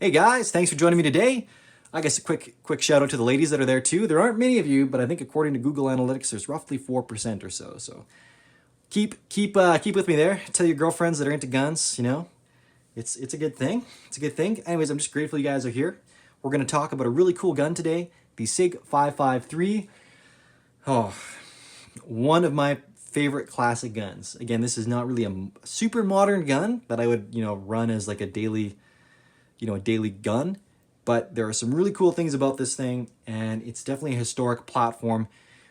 Hey guys, thanks for joining me today. I guess a quick shout out to the ladies that are there too. There aren't many of you, but I think according to Google Analytics, there's roughly 4% or so. So keep with me there. Tell your girlfriends that are into guns. You know, it's a good thing. It's a good thing. Anyways, I'm just grateful you guys are here. We're gonna talk about a really cool gun today, the SIG 553. Oh, one of my favorite classic guns. Again, this is not really a super modern gun that I would run as like a daily gun, but there are some really cool things about this thing, and it's definitely a historic platform.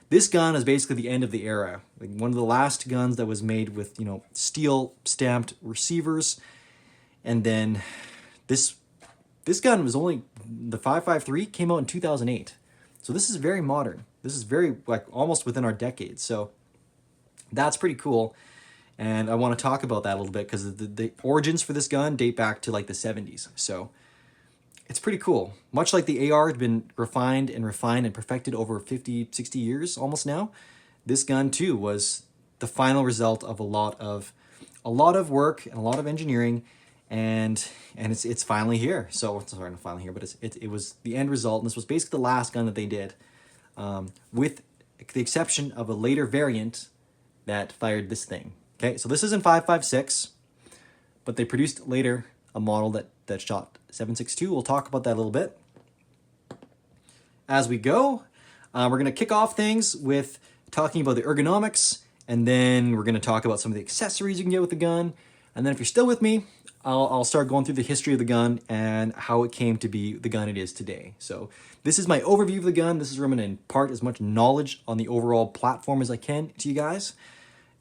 This gun is basically the end of the era, like one of the last guns that was made with steel stamped receivers, and then this gun was only, the 553 came out in 2008, so this is very modern. This is very like almost within our decade, so that's pretty cool. And I want to talk about that a little bit because the origins for this gun date back to like the 70s. So it's pretty cool. Much like the AR had been refined and perfected over 50, 60 years almost now, this gun too was the final result of a lot of work and a lot of engineering, and it's finally here. So it's sorry, not finally here, but it was the end result, and this was basically the last gun that they did, with the exception of a later variant that fired this thing. Okay, so this isn't 556, but they produced later a model that shot 762. We'll talk about that a little bit as we go. We're going to kick off things with talking about the ergonomics, and then we're going to talk about some of the accessories you can get with the gun. And then if you're still with me, I'll start going through the history of the gun and how it came to be the gun it is today. So this is my overview of the gun. This is where I'm going to impart as much knowledge on the overall platform as I can to you guys.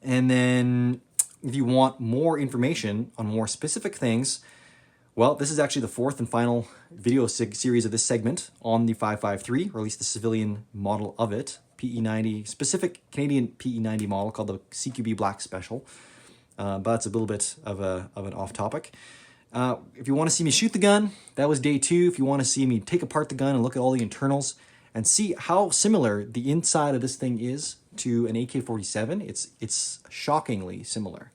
And then if you want more information on more specific things, well, this is actually the fourth and final video series of this segment on the 553, or at least the civilian model of it, PE90, specific Canadian PE90 model called the CQB Black Special. But it's a little bit of an off topic. If you want to see me shoot the gun, that was day 2. If you want to see me take apart the gun and look at all the internals and see how similar the inside of this thing is to an AK-47, it's shockingly similar.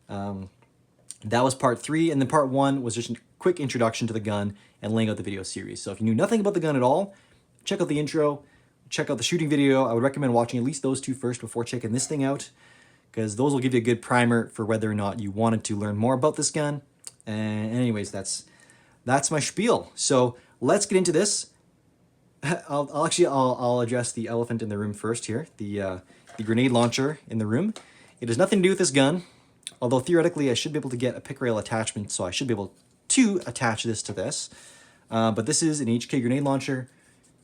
That was part 3, and then part 1 was just a quick introduction to the gun and laying out the video series. So if you knew nothing about the gun at all, check out the intro, check out the shooting video. I would recommend watching at least those 2 first before checking this thing out, because those will give you a good primer for whether or not you wanted to learn more about this gun. And anyways, that's my spiel. So let's get into this. I'll address the elephant in the room first here, the grenade launcher in the room. It has nothing to do with this gun, although theoretically I should be able to get a pick rail attachment, so I should be able to attach this to this. But this is an HK grenade launcher.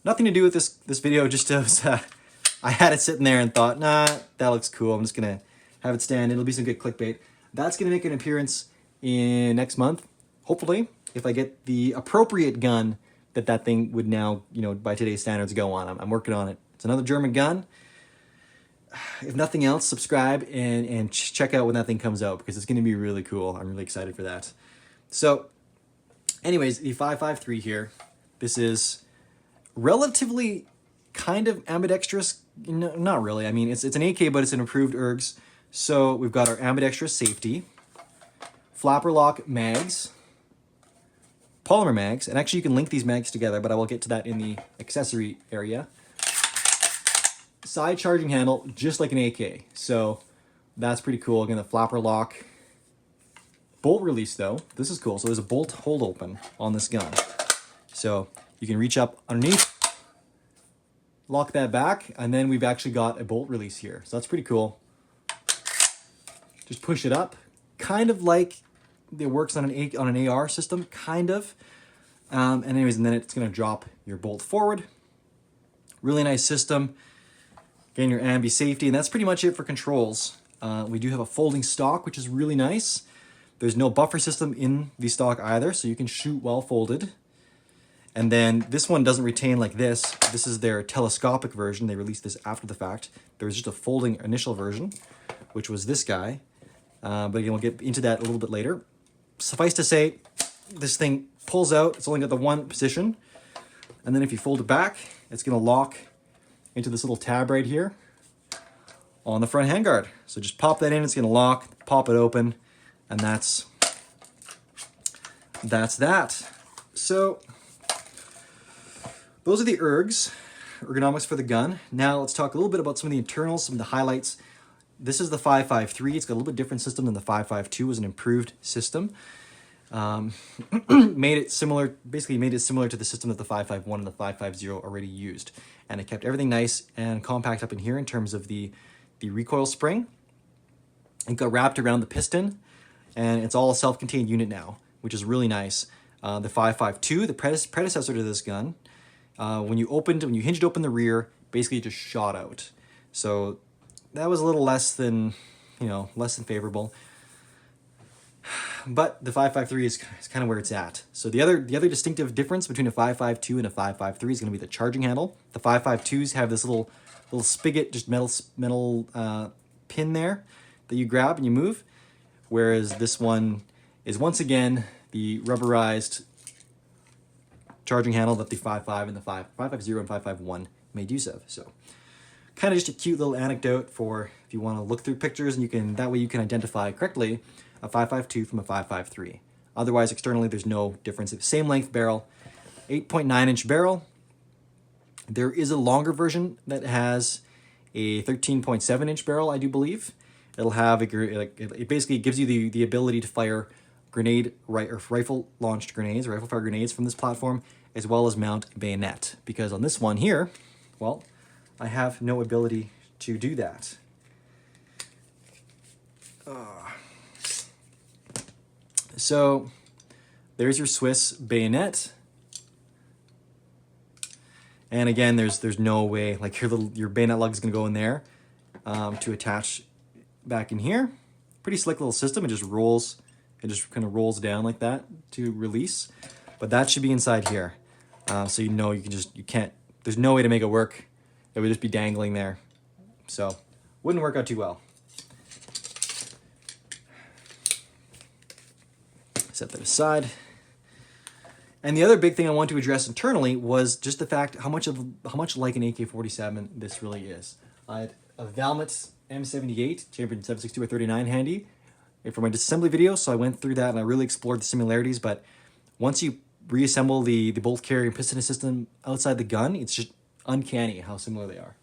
Nothing to do with this video, just as I had it sitting there and thought, nah, that looks cool. I'm just going to have it stand. It'll be some good clickbait. That's going to make an appearance in next month, hopefully, if I get the appropriate gun that thing would now, by today's standards, go on. I'm working on it. It's another German gun. If nothing else, subscribe and check out when that thing comes out, because it's going to be really cool. I'm really excited for that. So, anyways, the 553 here. This is relatively kind of ambidextrous. No, not really. I mean, it's an AK, but it's an improved ergs. So we've got our ambidextrous safety, flapper lock mags, polymer mags, and actually you can link these mags together, but I will get to that in the accessory area. Side charging handle, just like an AK, so that's pretty cool. Again, the flapper lock. Bolt release though, this is cool. So there's a bolt hold open on this gun. So you can reach up underneath, lock that back, and then we've actually got a bolt release here. So that's pretty cool. Just push it up, kind of like it works on an AR system, kind of. And then it's going to drop your bolt forward. Really nice system. Again, your ambi safety, and that's pretty much it for controls. We do have a folding stock, which is really nice. There's no buffer system in the stock either, so you can shoot while folded. And then this one doesn't retain like this. This is their telescopic version. They released this after the fact. There was just a folding initial version, which was this guy. But again, we'll get into that a little bit later. Suffice to say, this thing pulls out. It's only got the one position. And then if you fold it back, it's going to lock into this little tab right here on the front handguard. So just pop that in, it's going to lock, pop it open, and that's that. So those are the ergonomics for the gun. Now let's talk a little bit about some of the internals, some of the highlights. This is the 5.53. It's got a little bit different system than the 5.52. It was an improved system. Made it similar, basically made it similar to the system that the 5.51 and the 5.50 already used. And it kept everything nice and compact up in here in terms of the recoil spring. It got wrapped around the piston, and it's all a self-contained unit now, which is really nice. The 5.52, the predecessor to this gun, when you hinged open the rear, basically it just shot out. So that was a little less than favorable. But the 5.53 is kind of where it's at. So the other distinctive difference between a 5.52 and a 5.53 is going to be the charging handle. The 5.52s have this little spigot, just metal pin there that you grab and you move, whereas this one is once again the rubberized charging handle that the 5.5 and the 5.50 and 5.51 made use of. So kind of just a cute little anecdote for if you want to look through pictures, and that way you can identify correctly a 5.52 from a 5.53. Otherwise, externally, there's no difference. Same length barrel, 8.9-inch barrel. There is a longer version that has a 13.7-inch barrel, I do believe. It'll have it basically gives you the ability to fire rifle-launched grenades, rifle-fire grenades from this platform, as well as mount a bayonet. Because on this one here, well, I have no ability to do that. So there's your Swiss bayonet. And again, there's no way, like your bayonet lug is going to go in there to attach back in here. Pretty slick little system. It just kind of rolls down like that to release. But that should be inside here. So you can't, there's no way to make it work. It would just be dangling there. So wouldn't work out too well. Set that aside. And the other big thing I want to address internally was just the fact how much like an AK-47 this really is. I had a Valmet M78 Champion 762 or 39 handy for my disassembly video, so I went through that and I really explored the similarities. But once you reassemble the bolt carrier and piston system outside the gun, it's just uncanny how similar they are.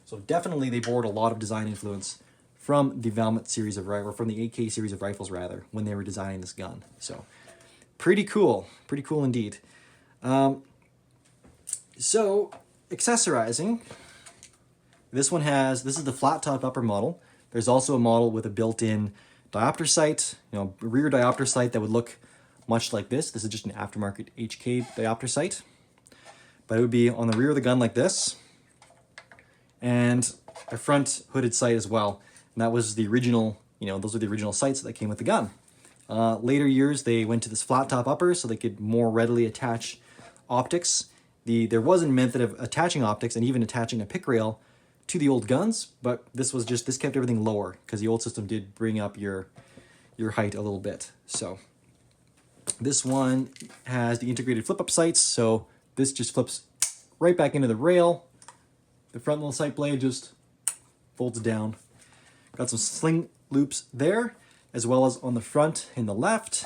So definitely they borrowed a lot of design influence from the Valmet series of rifles, or from the AK series of rifles rather, when they were designing this gun. So pretty cool indeed. So accessorizing, this is the flat top upper model. There's also a model with a built-in diopter sight, rear diopter sight that would look much like this. This is just an aftermarket HK diopter sight, but it would be on the rear of the gun like this, and a front hooded sight as well. And that was the original, those are the original sights that came with the gun. Later years, they went to this flat top upper so they could more readily attach optics. There was a method of attaching optics and even attaching a pick rail to the old guns, but this kept everything lower because the old system did bring up your height a little bit. So this one has the integrated flip-up sights, so this just flips right back into the rail. The front little sight blade just folds down. Got some sling loops there, as well as on the front and the left.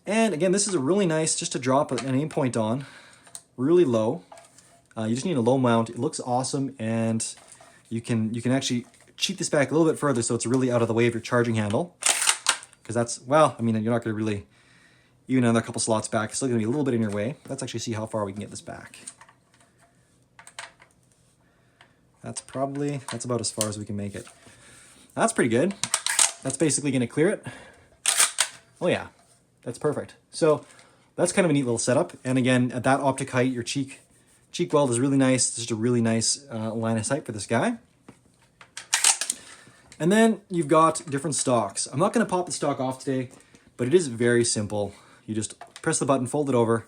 And again, this is a really nice, just to drop an aim point on, really low. You just need a low mount. It looks awesome, and you can actually cheat this back a little bit further so it's really out of the way of your charging handle. Because that's, well, I mean, you're not going to really, even another couple slots back, it's still going to be a little bit in your way. Let's actually see how far we can get this back. That's about as far as we can make it. That's pretty good. That's basically going to clear it. Oh yeah, that's perfect. So that's kind of a neat little setup. And again, at that optic height, your cheek weld is really nice. It's just a really nice line of sight for this guy. And then you've got different stocks. I'm not going to pop the stock off today, but it is very simple. You just press the button, fold it over,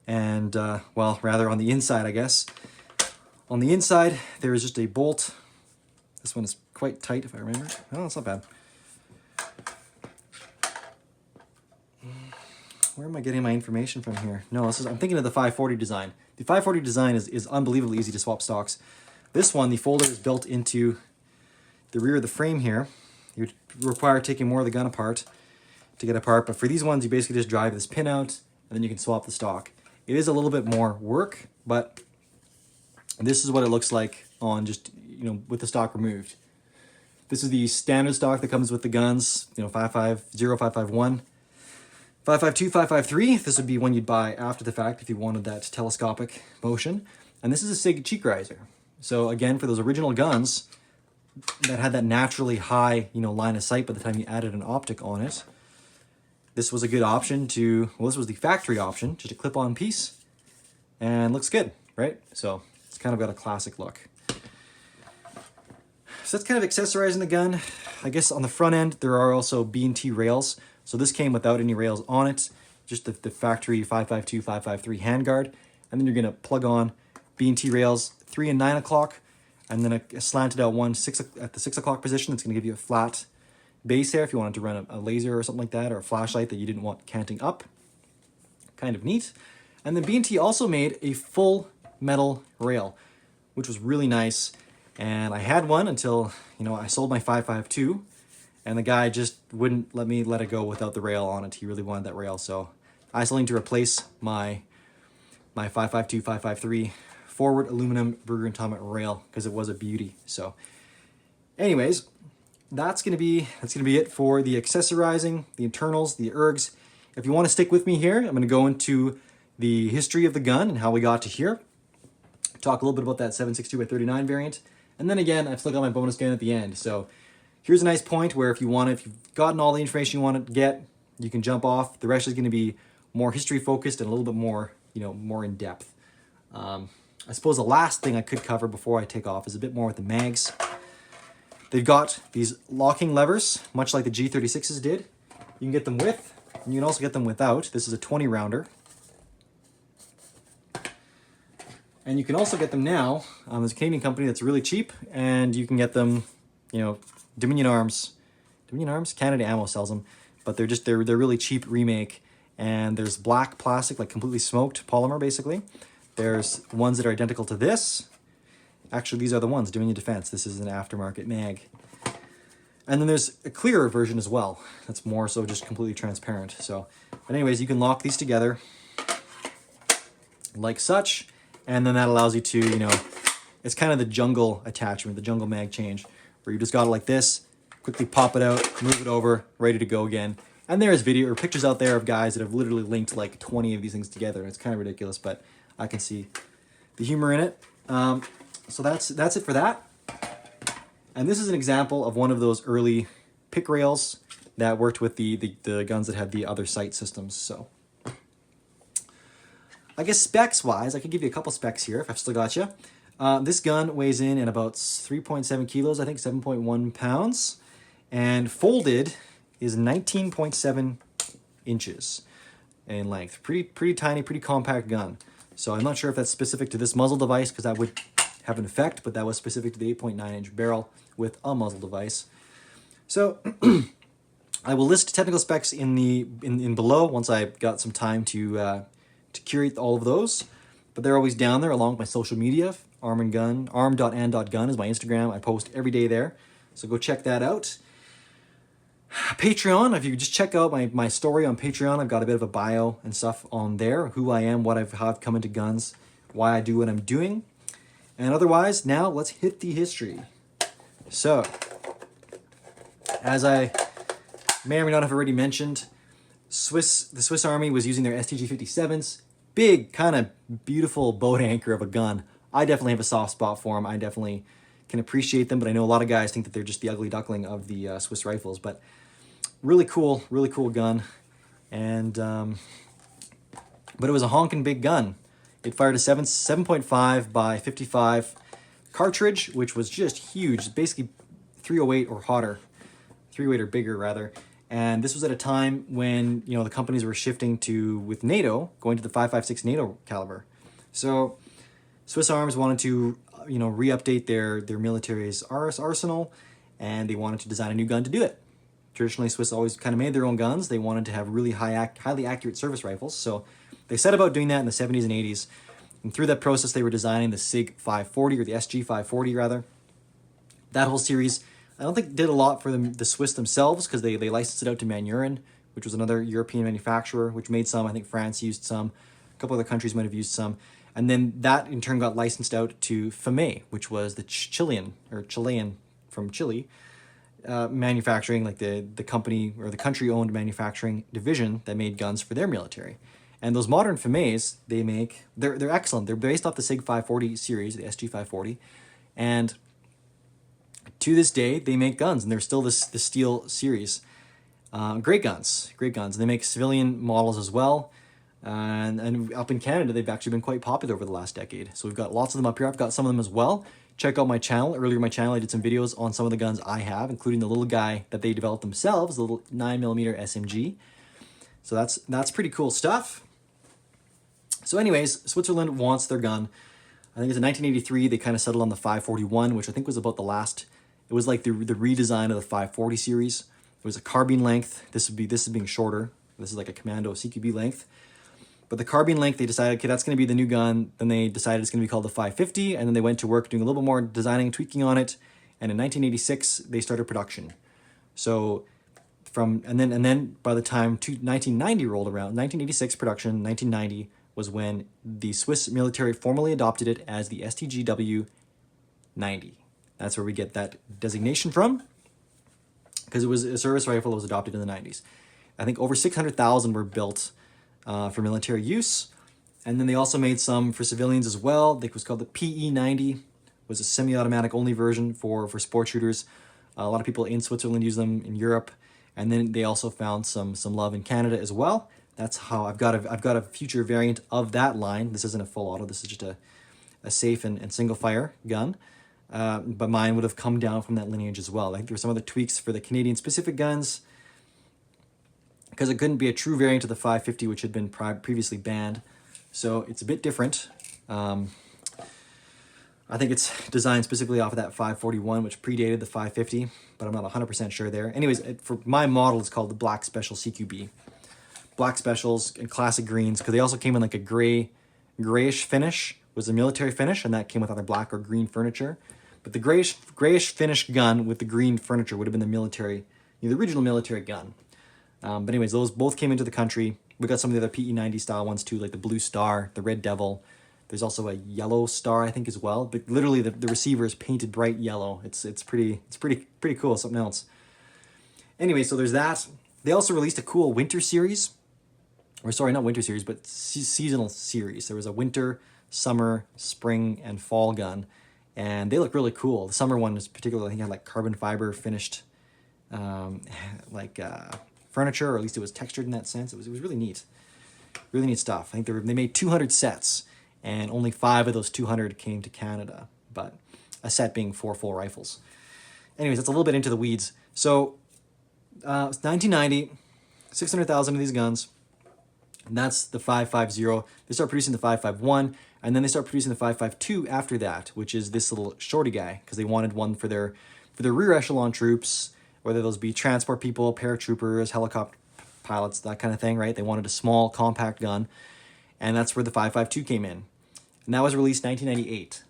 and well, rather on the inside, I guess. On the inside, there is just a bolt. This one is quite tight, if I remember. Oh, it's not bad. Where am I getting my information from here? No, I'm thinking of the 540 design. The 540 design is unbelievably easy to swap stocks. This one, the folder is built into the rear of the frame here. You require taking more of the gun apart to get apart, but for these ones, you basically just drive this pin out and then you can swap the stock. It is a little bit more work, but this is what it looks like on just, you know, with the stock removed. This is the standard stock that comes with the guns, you know, 550, 551, 552, 553. This would be one you'd buy after the fact if you wanted that telescopic motion. And this is a SIG cheek riser. So again, for those original guns that had that naturally high, you know, line of sight by the time you added an optic on it, this was a good option to, well, this was the factory option, just a clip-on piece, and looks good, right? So it's kind of got a classic look. So that's kind of accessorizing the gun. I guess on the front end, there are also B&T rails. So this came without any rails on it, just the factory 552, 553 handguard. And then you're gonna plug on B&T rails 3 and 9 o'clock, and then a slanted out one at the 6 o'clock position. It's gonna give you a flat base there if you wanted to run a laser or something like that, or a flashlight that you didn't want canting up. Kind of neat. And then B&T also made a full metal rail, which was really nice. And I had one until, you know, I sold my 552, and the guy just wouldn't let me let it go without the rail on it. He really wanted that rail, so I still need to replace my 552, 553 forward aluminum Berger and Thomas rail because it was a beauty. So anyways, that's gonna be it for the accessorizing, the internals, the ergs. If you want to stick with me here, I'm gonna go into the history of the gun and how we got to here. Talk a little bit about that 7.62x39 variant. And then again, I've still got my bonus gun at the end. So here's a nice point where if you've gotten all the information you want to get, you can jump off. The rest is going to be more history focused and a little bit more, you know, more in depth. I suppose the last thing I could cover before I take off is a bit more with the mags. They've got these locking levers, much like the G36s did. You can get them with, and you can also get them without. This is a 20 rounder. And you can also get them now. There's a Canadian company that's really cheap, and you can get them, you know, Dominion Arms, Canada Ammo sells them, but they're really cheap remake. And there's black plastic, like completely smoked polymer, basically. There's ones that are identical to this. Actually, these are the ones, Dominion Defense. This is an aftermarket mag. And then there's a clearer version as well. That's more so just completely transparent. So, but anyways, you can lock these together like such. And then that allows you to, you know, it's kind of the jungle attachment, the jungle mag change, where you just got it like this, quickly pop it out, move it over, ready to go again. And there's video or pictures out there of guys that have literally linked like 20 of these things together. And it's kind of ridiculous, but I can see the humor in it. So that's it for that. And this is an example of one of those early pick rails that worked with the guns that had the other sight systems. So I guess specs-wise, I could give you a couple specs here if I've still got you. This gun weighs in at about 3.7 kilos, I think 7.1 pounds. And folded is 19.7 inches in length. Pretty tiny, pretty compact gun. So I'm not sure if that's specific to this muzzle device, because that would have an effect, but that was specific to the 8.9-inch barrel with a muzzle device. So I will list technical specs in below once I've got some time to curate all of those, but they're always down there along with my social media. Arm&Gun, arm.and.gun is my Instagram. I post every day there, so go check that out. Patreon, if you just check out my story on Patreon, I've got a bit of a bio and stuff on there, who I am, how I've come into guns, why I do what I'm doing. And otherwise, now let's hit the history. So, as I may or may not have already mentioned, the Swiss Army was using their STG57s. Big, kind of beautiful boat anchor of a gun. I definitely have a soft spot for them. I definitely can appreciate them, but I know a lot of guys think that they're just the ugly duckling of the Swiss rifles. But really cool gun. And but it was a honking big gun. It fired a 7.5 by 55 cartridge, which was just huge. Basically 308 or hotter, 308 or bigger rather. And this was at a time when, you know, the companies were shifting with NATO, going to the 5.56 NATO caliber. So Swiss Arms wanted to, you know, re-update their military's arsenal, and they wanted to design a new gun to do it. Traditionally, Swiss always kind of made their own guns. They wanted to have really highly accurate service rifles. So they set about doing that in the 70s and 80s. And through that process, they were designing the SIG 540, or the SG 540 rather. That whole series, I don't think did a lot for the Swiss themselves, because they licensed it out to Maneurin, which was another European manufacturer, which made some. I think France used some. A couple other countries might have used some. And then that in turn got licensed out to FAME, which was the Chilean from Chile, manufacturing, like the company or the country-owned manufacturing division that made guns for their military. And those modern FAMEs, they're excellent. They're based off the SIG 540 series, the SG 540, and to this day they make guns, and they're still the steel series. Great guns. And they make civilian models as well. And up in Canada, they've actually been quite popular over the last decade. So we've got lots of them up here. I've got some of them as well. Check out my channel. Earlier in my channel, I did some videos on some of the guns I have, including the little guy that they developed themselves, the little 9mm SMG. So that's pretty cool stuff. So anyways, Switzerland wants their gun. I think it's in 1983, they kind of settled on the 541, which I think was about the last, it was like the redesign of the 540 series. It was a carbine length. This is being shorter. This is like a commando CQB length. But the carbine length, they decided, okay, that's going to be the new gun. Then they decided it's going to be called the 550, and then they went to work doing a little bit more designing and tweaking on it. And in 1986, they started production. So and then by the time 1990 rolled around, 1986 production, 1990 was when the Swiss military formally adopted it as the stgw90. That's where we get that designation from, because it was a service rifle that was adopted in the 90s. I think over 600,000 were built for military use. And then they also made some for civilians as well. I think it was called the PE90, was a semi-automatic only version for sport shooters. A lot of people in Switzerland use them, in Europe. And then they also found some love in Canada as well. That's how I've got a future variant of that line. This isn't a full auto. This is just a safe and single fire gun. But mine would have come down from that lineage as well. I think there were some other tweaks for the Canadian specific guns, because it couldn't be a true variant of the 550, which had been previously banned. So it's a bit different. I think it's designed specifically off of that 541, which predated the 550, but I'm not 100% sure there. Anyways, for my model, it's called the Black Special CQB. Black Specials and classic greens, because they also came in like a grayish finish, was a military finish, and that came with either black or green furniture. But the grayish finish gun with the green furniture would have been the military, the original military gun. But anyways, those both came into the country. We got some of the other PE90 style ones too, like the Blue Star, the Red Devil. There's also a Yellow Star, I think, as well. But literally, the receiver is painted bright yellow. It's pretty cool. Something else. Anyway, so there's that. They also released a cool winter series, or sorry, not winter series, but seasonal series. There was a winter, summer, spring, and fall gun, and they look really cool. The summer one is particularly, I think, had like carbon fiber finished, furniture, or at least it was textured in that sense. It was really neat stuff. I think they made 200 sets, and only 5 of those 200 came to Canada, but a set being 4 full rifles. Anyways, that's a little bit into the weeds. So, 1990, 600,000 of these guns, and that's the 550. They start producing the 551, and then they start producing the 552 after that, which is this little shorty guy, because they wanted one for their rear echelon troops, whether those be transport people, paratroopers, helicopter pilots, that kind of thing, right? They wanted a small, compact gun, and that's where the 552 came in. And that was released 1998,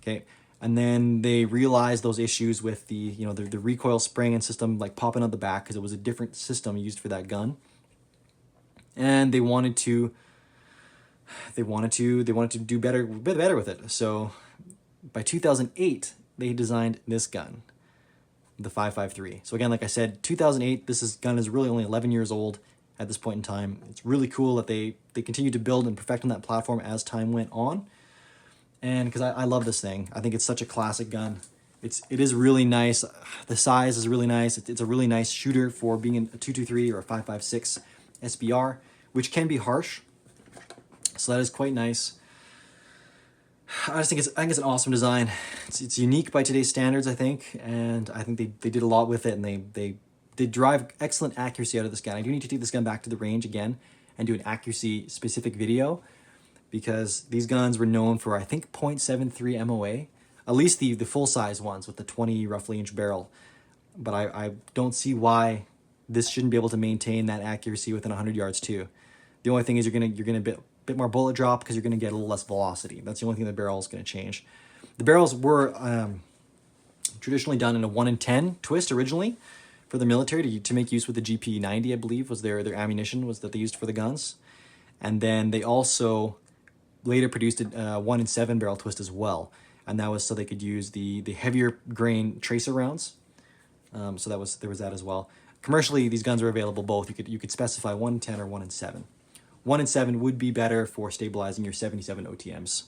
okay? And then they realized those issues with the recoil spring and system like popping out the back, because it was a different system used for that gun. And they wanted to do better with it. So by 2008, they designed this gun, the 553. So again, like I said, 2008, gun is really only 11 years old at this point in time. It's really cool that they continued to build and perfect on that platform as time went on. And because I love this thing. I think it's such a classic gun. It is really nice. The size is really nice. It's a really nice shooter for being a 223 or a 556 SBR, which can be harsh. So that is quite nice. I think it's an awesome design. It's unique by today's standards, I think, and I think they did a lot with it, and they drive excellent accuracy out of this gun. I do need to take this gun back to the range again and do an accuracy specific video, because these guns were known for, I think, 0.73 MOA, at least the full size ones with the 20 roughly inch barrel. But I don't see why this shouldn't be able to maintain that accuracy within 100 yards too. The only thing is you're gonna bit more bullet drop, because you're gonna get a little less velocity. That's the only thing the barrel is gonna change. The barrels were traditionally done in a 1 in 10 twist originally for the military to make use with the GP90, I believe, was their ammunition was that they used for the guns. And then they also later produced a 1 in 7 barrel twist as well. And that was so they could use the heavier grain tracer rounds. So there was that as well. Commercially, these guns are available both. You could specify 1 in 10 or 1 in 7. 1 in 7 would be better for stabilizing your 77 OTMs.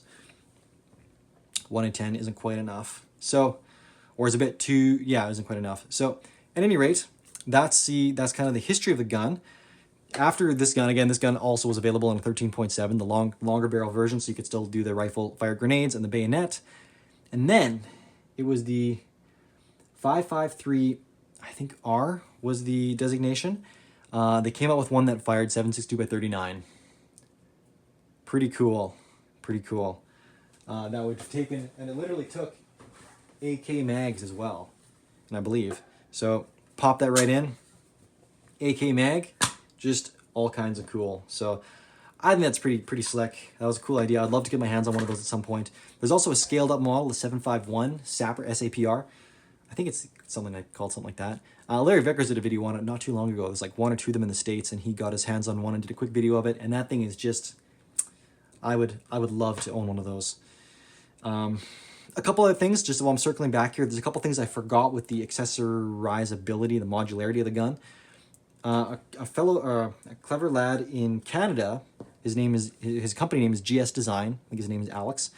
1 in 10 isn't quite enough. So, or is a bit too, yeah, it isn't quite enough. So, at any rate, that's kind of the history of the gun. After this gun, again, this gun also was available in a 13.7, the longer barrel version, so you could still do the rifle fire grenades and the bayonet. And then it was the 5.53, I think R was the designation. They came out with one that fired 7.62 by 39. Pretty cool, pretty cool. That would have taken, and it literally took AK mags as well, and I believe. So pop that right in. AK mag, just all kinds of cool. So I think that's pretty slick. That was a cool idea. I'd love to get my hands on one of those at some point. There's also a scaled up model, the 751 Sapper SAPR. I think it's called something like that. Larry Vickers did a video on it not too long ago. There's like 1 or 2 of them in the States, and he got his hands on one and did a quick video of it. And that thing is just, I would love to own one of those. A couple other things, just while I'm circling back here, there's a couple things I forgot with the accessorizability, the modularity of the gun. A clever lad in Canada, his company name is GS Design, I think his name is Alex.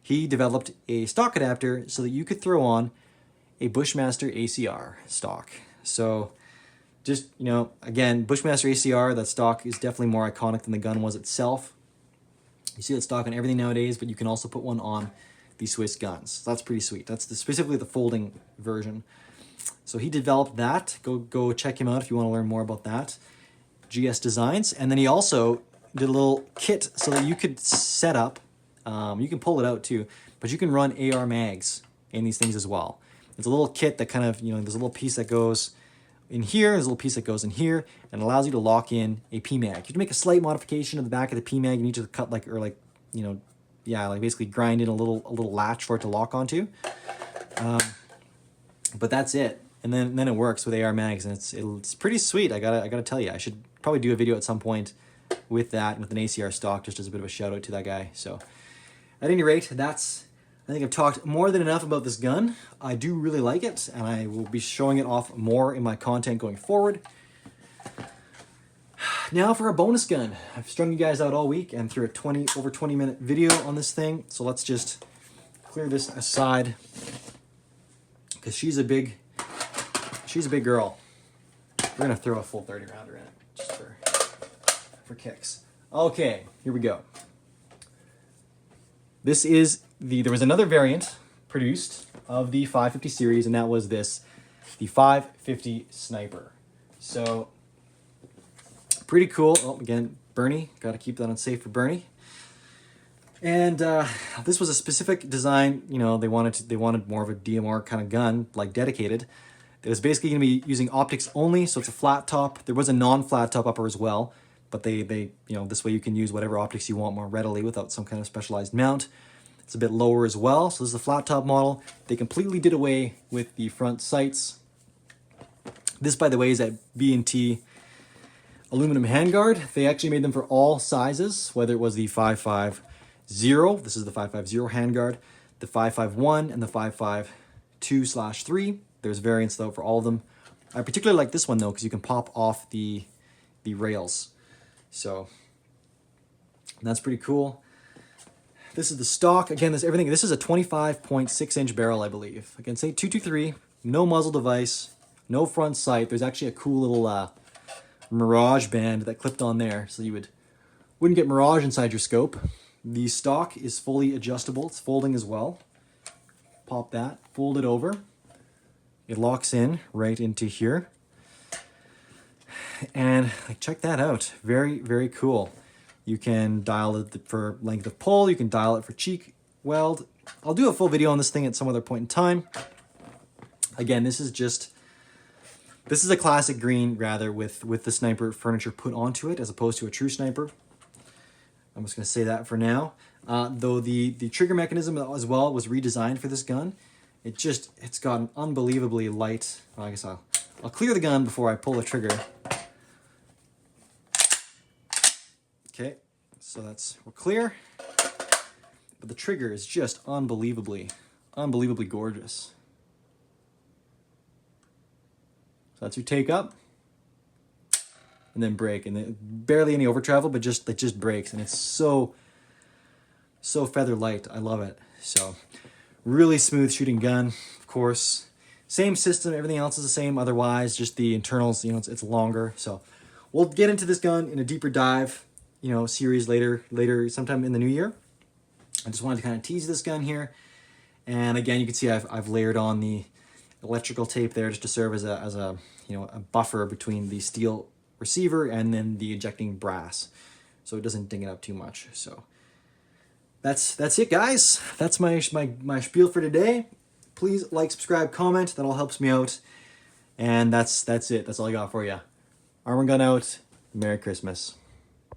He developed a stock adapter so that you could throw on a Bushmaster ACR stock. So just, you know, again, Bushmaster ACR, that stock is definitely more iconic than the gun was itself. You see that stock on everything nowadays, but you can also put one on the Swiss guns. So that's pretty sweet. That's specifically the folding version. So he developed that. Go check him out if you want to learn more about that. GS Designs. And then he also did a little kit so that you could set up, you can pull it out too, but you can run AR mags in these things as well. It's a little kit that kind of, you know, there's a little piece that goes in here, there's a little piece that goes in here, and allows you to lock in a PMag. You have to make a slight modification of the back of the PMag. You need to cut basically grind in a little latch for it to lock onto. But that's it. And then it works with AR mags, and it's pretty sweet. I gotta tell you, I should probably do a video at some point with that, with an ACR stock, just as a bit of a shout out to that guy. So at any rate, I think I've talked more than enough about this gun. I do really like it, and I will be showing it off more in my content going forward. Now for a bonus gun. I've strung you guys out all week and threw a over 20 minute video on this thing. So let's just clear this aside, because she's a big girl. We're gonna throw a full 30 rounder in it just for kicks. Okay, here we go. This is there was another variant produced of the 550 series, and that was the 550 Sniper. So pretty cool. Oh, again, Bernie, got to keep that on safe for Bernie. And this was a specific design. You know, they wanted more of a DMR kind of gun, like dedicated. It was basically going to be using optics only, so it's a flat top. There was a non-flat top upper as well, but they you know, this way you can use whatever optics you want more readily without some kind of specialized mount. It's a bit lower as well, so this is the flat top model. They completely did away with the front sights. This, by the way, is at B&T aluminum handguard. They actually made them for all sizes, whether it was the 550, this is the 550 handguard, the 551, and the 552/3. There's variants though for all of them. I particularly like this one though, because you can pop off the rails. So that's pretty cool. This is the stock. Again, this is a 25.6 inch barrel, I believe. Again, say 223, no muzzle device, no front sight. There's actually a cool little Mirage band that clipped on there, so you wouldn't get Mirage inside your scope. The stock is fully adjustable. It's folding as well. Pop that, fold it over. It locks in right into here. And check that out. Very, very cool. You can dial it for length of pull. You can dial it for cheek weld. I'll do a full video on this thing at some other point in time. Again, this is a classic green, rather, with the sniper furniture put onto it, as opposed to a true sniper. I'm just going to say that for now. Though the trigger mechanism as well was redesigned for this gun. It's got an unbelievably light, well, I guess I'll I'll clear the gun before I pull the trigger. Okay, so we're clear. But the trigger is just unbelievably gorgeous. So that's your take up. And then break, and then barely any over travel, but it just breaks, and it's so feather light. I love it. So really smooth shooting gun, of course. Same system, everything else is the same. Otherwise, just the internals, you know, it's longer. So we'll get into this gun in a deeper dive, you know, series later sometime in the new year. I just wanted to kind of tease this gun here, and again, you can see I've layered on the electrical tape there just to serve as a you know, a buffer between the steel receiver and then the ejecting brass, so it doesn't ding it up too much. So that's it, guys. That's my spiel for today. Please like, subscribe, comment. That all helps me out. And that's it. That's all I got for you. Arm&Gun out. Merry Christmas.